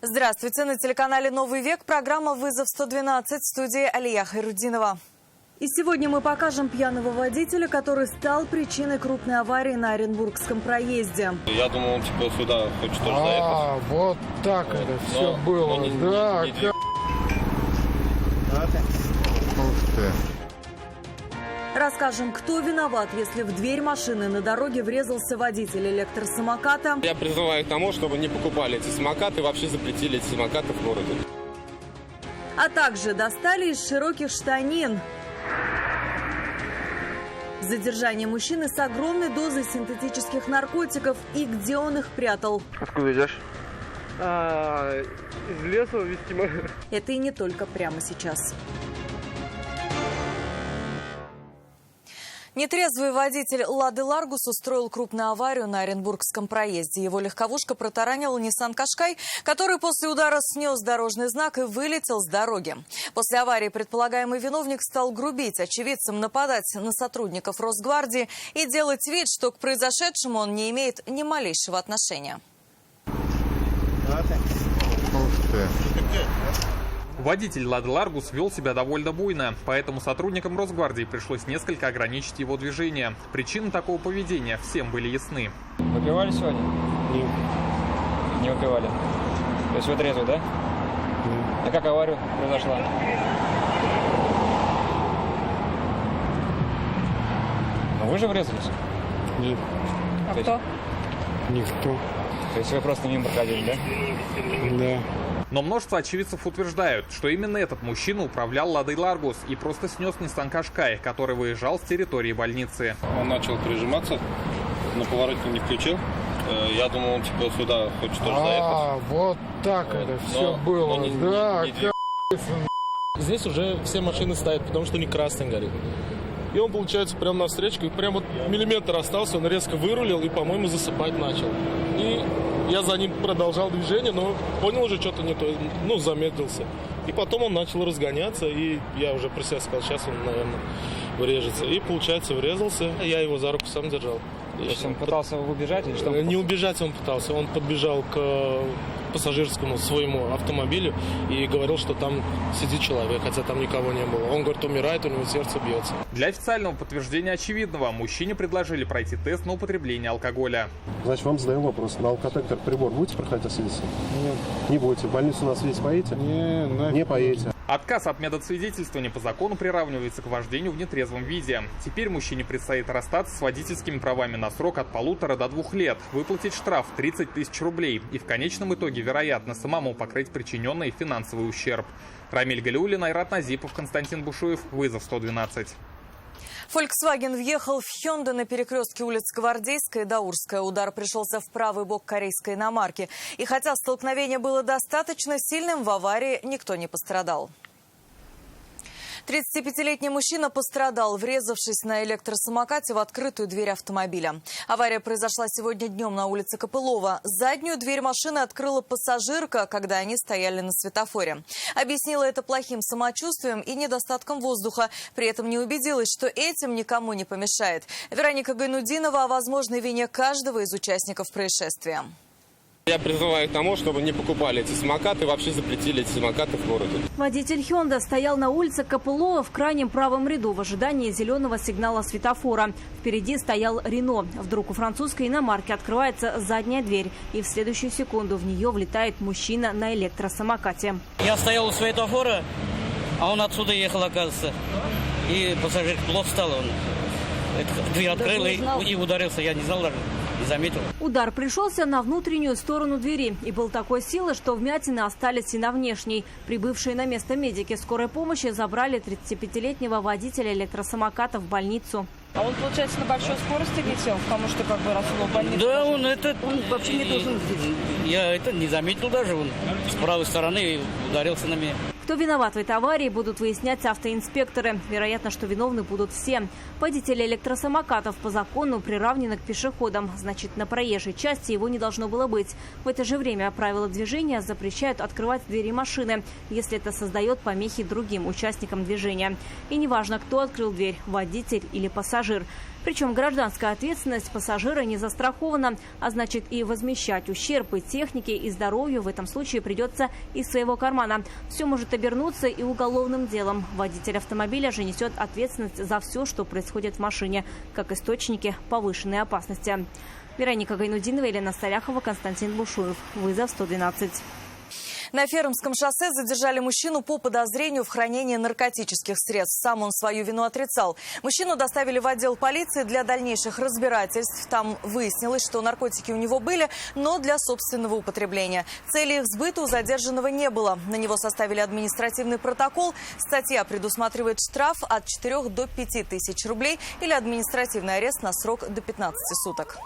Здравствуйте, на телеканале «Новый век» программа «Вызов 112», в студии Алия Хайрудинова. И сегодня мы покажем пьяного водителя, который стал причиной крупной аварии на Оренбургском проезде. Я думал, он сюда хочет тоже заехать. Вот так это все было. Расскажем, кто виноват, если в дверь машины на дороге врезался водитель электросамоката. Я призываю к тому, чтобы не покупали эти самокаты, вообще запретили эти самокаты в городе. А также достали из широких штанин. Задержание мужчины с огромной дозой синтетических наркотиков и где он их прятал. Откуда идешь? Из леса, видимо. Это и не только прямо сейчас. Нетрезвый водитель «Лады Ларгус» устроил крупную аварию на Оренбургском проезде. Его легковушка протаранила Nissan Qashqai, который после удара снес дорожный знак и вылетел с дороги. После аварии предполагаемый виновник стал грубить очевидцам, нападать на сотрудников Росгвардии и делать вид, что к произошедшему он не имеет ни малейшего отношения. Водитель «Лады Ларгус» вел себя довольно буйно, поэтому сотрудникам Росгвардии пришлось несколько ограничить его движение. Причины такого поведения всем были ясны. Выпивали сегодня? Нет. Не выпивали. То есть вы трезвый, да? А как авария произошла? Ну вы же врезались? Нет. А кто? Никто. То есть вы просто мимо проходили, да? Да. Но множество очевидцев утверждают, что именно этот мужчина управлял «Ладой Ларгус» и просто снес Nissan Qashqai, который выезжал с территории больницы. Он начал прижиматься, на повороте не включил. Я думал, он сюда хочет тоже заехать. Вот так это все было. Здесь уже все машины стоят, потому что не красный горит. И он, получается, прямо на встречку, прям вот миллиметр остался, он резко вырулил и, по-моему, засыпать начал. И я за ним продолжал движение, но понял уже что-то не то, замедлился. И потом он начал разгоняться, и я уже про себя сказал, сейчас он, наверное, врежется. И, получается, врезался, я его за руку сам держал. То есть он пытался убежать или что? Не убежать он пытался, он подбежал к пассажирскому своему автомобилю и говорил, что там сидит человек, хотя там никого не было. Он говорит, умирает, у него сердце бьется. Для официального подтверждения очевидного мужчине предложили пройти тест на употребление алкоголя. Значит, вам задаем вопрос. На алкотестер прибор будете проходить освидетельствие? Нет. Не будете. В больницу на свете поедете? Не поедете. Отказ от медосвидетельствования по закону приравнивается к вождению в нетрезвом виде. Теперь мужчине предстоит расстаться с водительскими правами на срок от 1,5 до 2 лет, выплатить штраф 30 тысяч рублей и в конечном итоге, вероятно, самому покрыть причиненный финансовый ущерб. Рамиль Галиуллин, Айрат Назипов, Константин Бушуев. Вызов 112. Volkswagen въехал в Hyundai на перекрестке улиц Гвардейская и Даурская. Удар пришелся в правый бок корейской иномарки. И хотя столкновение было достаточно сильным, в аварии никто не пострадал. 35-летний мужчина пострадал, врезавшись на электросамокате в открытую дверь автомобиля. Авария произошла сегодня днем на улице Копылова. Заднюю дверь машины открыла пассажирка, когда они стояли на светофоре. Объяснила это плохим самочувствием и недостатком воздуха. При этом не убедилась, что этим никому не помешает. Вероника Гайнудинова о возможной вине каждого из участников происшествия. Я призываю к тому, чтобы не покупали эти самокаты, вообще запретили эти самокаты в городе. Водитель Hyundai стоял на улице Копылова в крайнем правом ряду в ожидании зеленого сигнала светофора. Впереди стоял Рено. Вдруг у французской иномарки открывается задняя дверь, и в следующую секунду в нее влетает мужчина на электросамокате. Я стоял у светофора, а он отсюда ехал, оказывается. И пассажир плохо стал, он дверь открыл и ударился, я не знал даже. Не заметил. Удар пришелся на внутреннюю сторону двери и был такой силы, что вмятины остались и на внешней. Прибывшие на место медики скорой помощи забрали 35-летнего водителя электросамоката в больницу. А он, получается, на большой скорости летел, потому что как бы раз его в больницу. Да, он вообще не должен быть. Я не заметил даже, он с правой стороны ударился на меня. Кто виноват в этой аварии, будут выяснять автоинспекторы. Вероятно, что виновны будут все. Водители электросамокатов по закону приравнены к пешеходам. Значит, на проезжей части его не должно было быть. В это же время правила движения запрещают открывать двери машины, если это создает помехи другим участникам движения. И неважно, кто открыл дверь – водитель или пассажир. Причем гражданская ответственность пассажира не застрахована, а значит и возмещать ущерб и технике, и здоровью в этом случае придется из своего кармана. Все может обернуться и уголовным делом. Водитель автомобиля же несет ответственность за все, что происходит в машине, как источники повышенной опасности. Вероника Гайнудинова, Елена Саляхова, Константин Бушуев. Вызов 112. На Фермском шоссе задержали мужчину по подозрению в хранении наркотических средств. Сам он свою вину отрицал. Мужчину доставили в отдел полиции для дальнейших разбирательств. Там выяснилось, что наркотики у него были, но для собственного употребления. Цели их сбыта у задержанного не было. На него составили административный протокол. Статья предусматривает штраф от 4 до 5 тысяч рублей или административный арест на срок до 15 суток.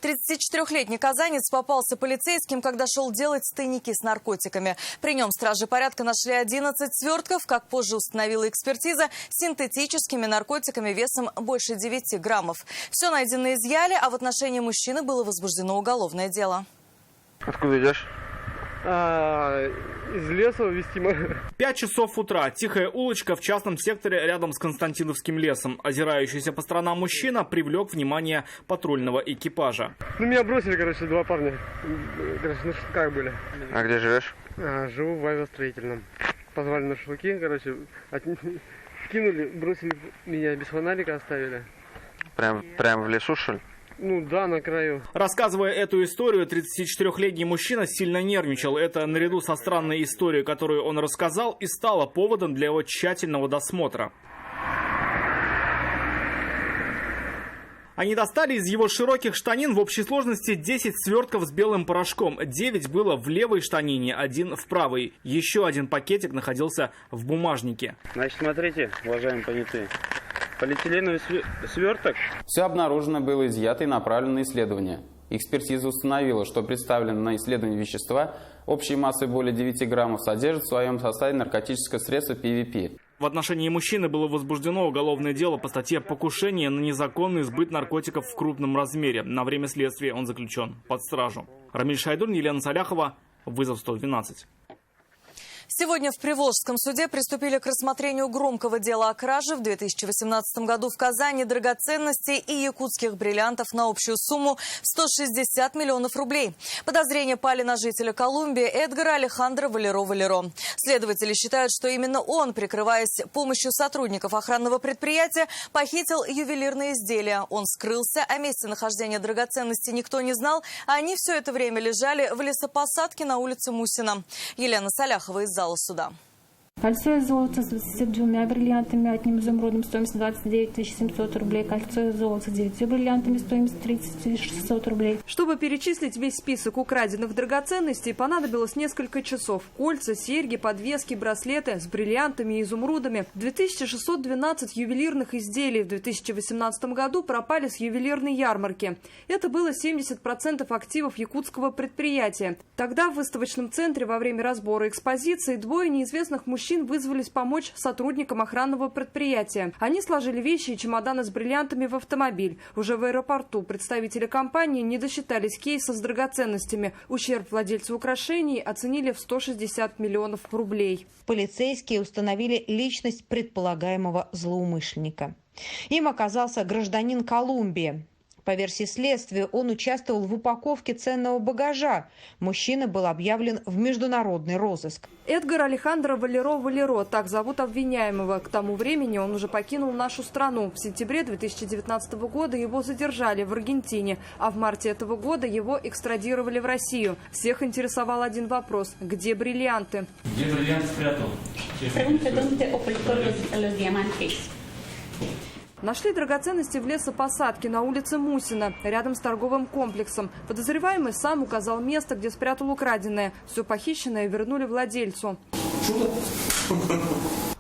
34-летний казанец попался полицейским, когда шел делать тайники с наркотиками. При нем стражи порядка нашли 11 свертков, как позже установила экспертиза, синтетическими наркотиками весом больше 9 граммов. Все найденное изъяли, а в отношении мужчины было возбуждено уголовное дело. Откуда идешь? Из леса вестимо. 5 часов утра. Тихая улочка в частном секторе рядом с Константиновским лесом. Озирающийся по сторонам мужчина привлек внимание патрульного экипажа. Меня бросили, два парня. На шашлыках были. А где живешь? Живу в авиастроительном. Позвали на шашлыки, кинули, бросили меня, без фонарика оставили. Прям в лесу, что ли? Да, на краю. Рассказывая эту историю, 34-летний мужчина сильно нервничал. Это наряду со странной историей, которую он рассказал, и стало поводом для его тщательного досмотра. Они достали из его широких штанин в общей сложности 10 свертков с белым порошком. 9 было в левой штанине, 1 в правой. Еще один пакетик находился в бумажнике. Значит, смотрите, уважаемые понятые. Полиэтиленовый сверток. Все обнаружено было изъято и направлено на исследование. Экспертиза установила, что представленные на исследование вещества общей массой более 9 граммов содержат в своем составе наркотическое средство PVP. В отношении мужчины было возбуждено уголовное дело по статье «Покушение на незаконный сбыт наркотиков в крупном размере». На время следствия он заключен под стражу. Рамиль Шайдулин, Елена Саляхова, вызов 112. Сегодня в Приволжском суде приступили к рассмотрению громкого дела о краже в 2018 году в Казани драгоценностей и якутских бриллиантов на общую сумму 160 миллионов рублей. Подозрения пали на жителя Колумбии Эдгара Алехандро Валеро. Следователи считают, что именно он, прикрываясь помощью сотрудников охранного предприятия, похитил ювелирные изделия. Он скрылся, о месте нахождения драгоценностей никто не знал, а они все это время лежали в лесопосадке на улице Мусина. Елена Саляхова из зала суда. Кольцо из золота с 22 бриллиантами, одним изумрудом, стоимость 29 700 рублей. Кольцо из золота с 9 бриллиантами, стоимость 30 600 рублей. Чтобы перечислить весь список украденных драгоценностей, понадобилось несколько часов. Кольца, серьги, подвески, браслеты с бриллиантами и изумрудами. 2612 ювелирных изделий в 2018 году пропали с ювелирной ярмарки. Это было 70% активов якутского предприятия. Тогда в выставочном центре во время разбора экспозиции двое неизвестных мужчин вызвались помочь сотрудникам охранного предприятия. Они сложили вещи и чемоданы с бриллиантами в автомобиль. Уже в аэропорту представители компании не досчитались кейса с драгоценностями. Ущерб владельцу украшений оценили в 160 миллионов рублей. Полицейские установили личность предполагаемого злоумышленника. Им оказался гражданин Колумбии. По версии следствия, он участвовал в упаковке ценного багажа. Мужчина был объявлен в международный розыск. Эдгар Алехандро Валеро, так зовут обвиняемого. К тому времени он уже покинул нашу страну. В сентябре 2019 года его задержали в Аргентине, а в марте этого года его экстрадировали в Россию. Всех интересовал один вопрос – где бриллианты? Где бриллиант спрятал? Нашли драгоценности в лесопосадке на улице Мусина, рядом с торговым комплексом. Подозреваемый сам указал место, где спрятал украденное. Все похищенное вернули владельцу.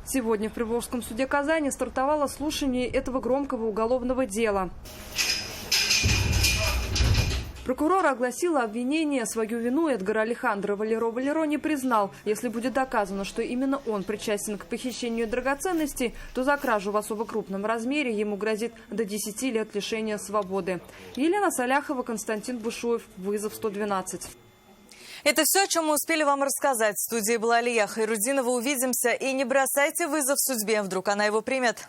Сегодня в Приволжском суде Казани стартовало слушание этого громкого уголовного дела. Прокурор огласила обвинение. Свою вину Эдгар Алехандро Валеро не признал. Если будет доказано, что именно он причастен к похищению драгоценностей, то за кражу в особо крупном размере ему грозит до 10 лет лишения свободы. Елена Саляхова, Константин Бушуев, вызов 112. Это все, о чем мы успели вам рассказать. В студии была Алия Хайрудинова. Увидимся и не бросайте вызов судьбе. Вдруг она его примет.